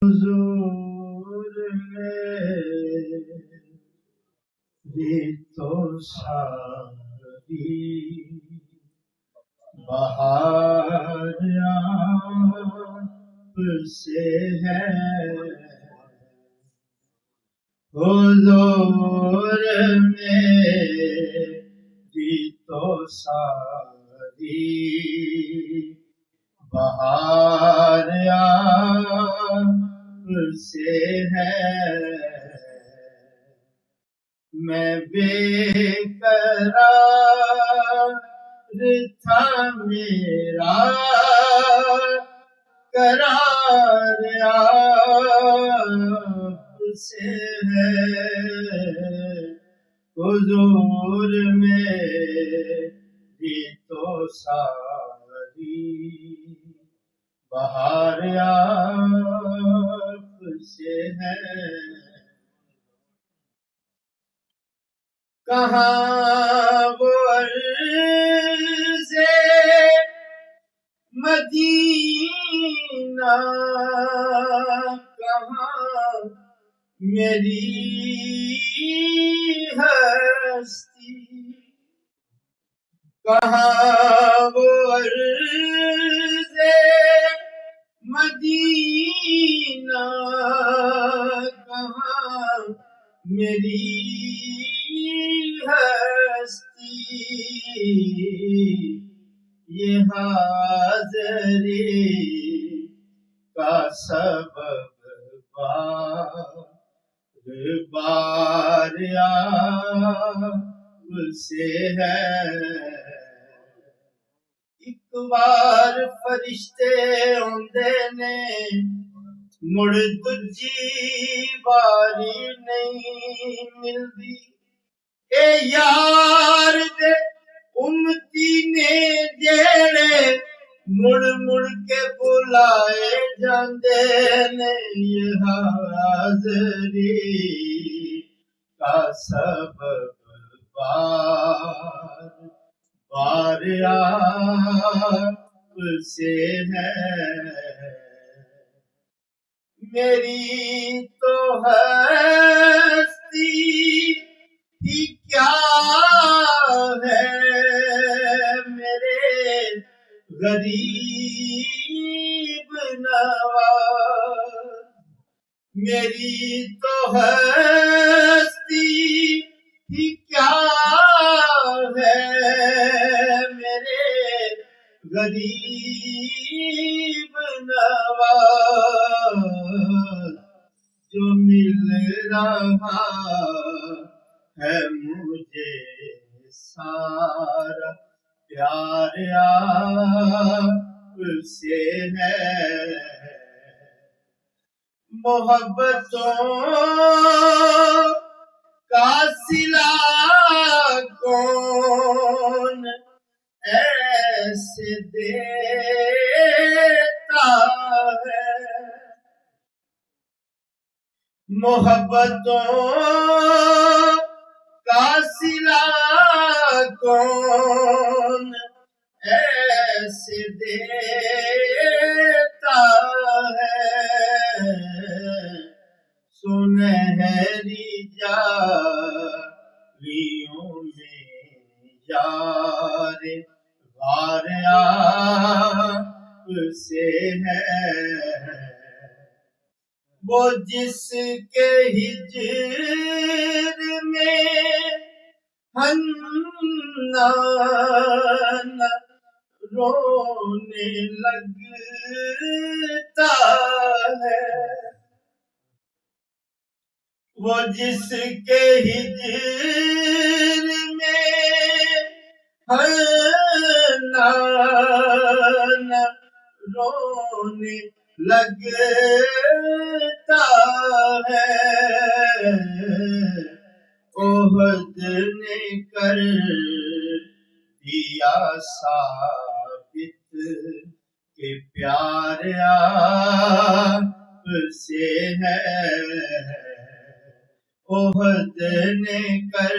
حضور میری تو ساری بہار آپ سے ہے، حضور میری تو ساری بہار آپ سے ہے، میں بے قرار تھا میرا قرار آپ سے ہے، حضور میری تو ساری بہار آپ سے ہے۔ کہاں وہ عرض مدینہ، کہاں میری ہستی، کہاں وہ عرض مدینہ، کہاں میری ہستی، یہ حاضری کا سبب بار آپ سے ہے۔ ایک بار فرشتے آندے نے، مڑ دجی باری نہیں ملدی، اے یار دے امتی نے جیڑے مڑ مڑ کے بلائے جاندے نے، یہ حاضری کا سبب بار آپ سے ہے۔ میری تو ہستی ہی کیا ہے، میرے غریب نواز، میری تو ہستی ہی کیا ہے، میرے غریب نواز، جو مل رہا ہے مجھے سارا پیار آپ سے ہے۔ محبتوں کا صلہ کون ایسے دیتا ہے، محبتوں کا صلہ کون ایسے دیتا ہے، سنہری جالیوں میں یار غار آپ سے ہے، وہ جس کے ہجر میں حنان رونے لگتا ہے، وہ جس کے ہجر میں حنان رونے لگتا ہے، عہد نے کر دیا ثابت کہ پیار آپ سے ہے، عہد نے کر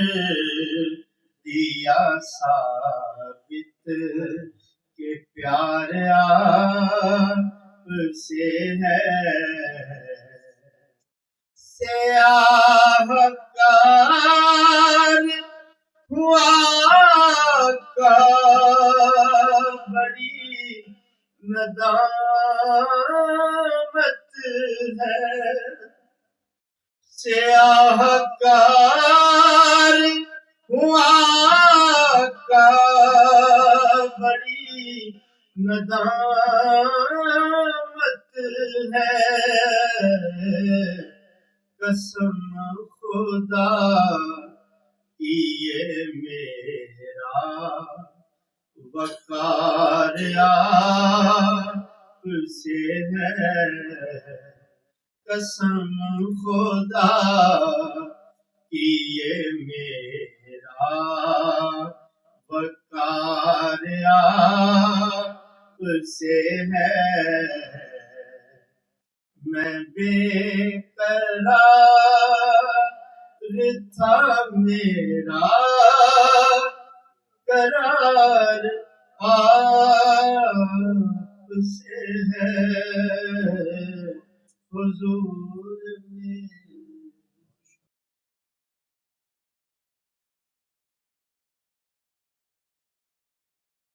دیا ثابت کہ پیار آپ سے ہے۔ سیاہکار ہوا کا بڑی ندامت ہے سیاہکار ہوا کا بڑی ندامت ہے قسم خدا کی یہ میرا وقار آپ سے ہے قسم خدا کی یہ میرا وقار آپ سے ہے میں بے قرار تھا میرا قرار آپ سے ہے حضور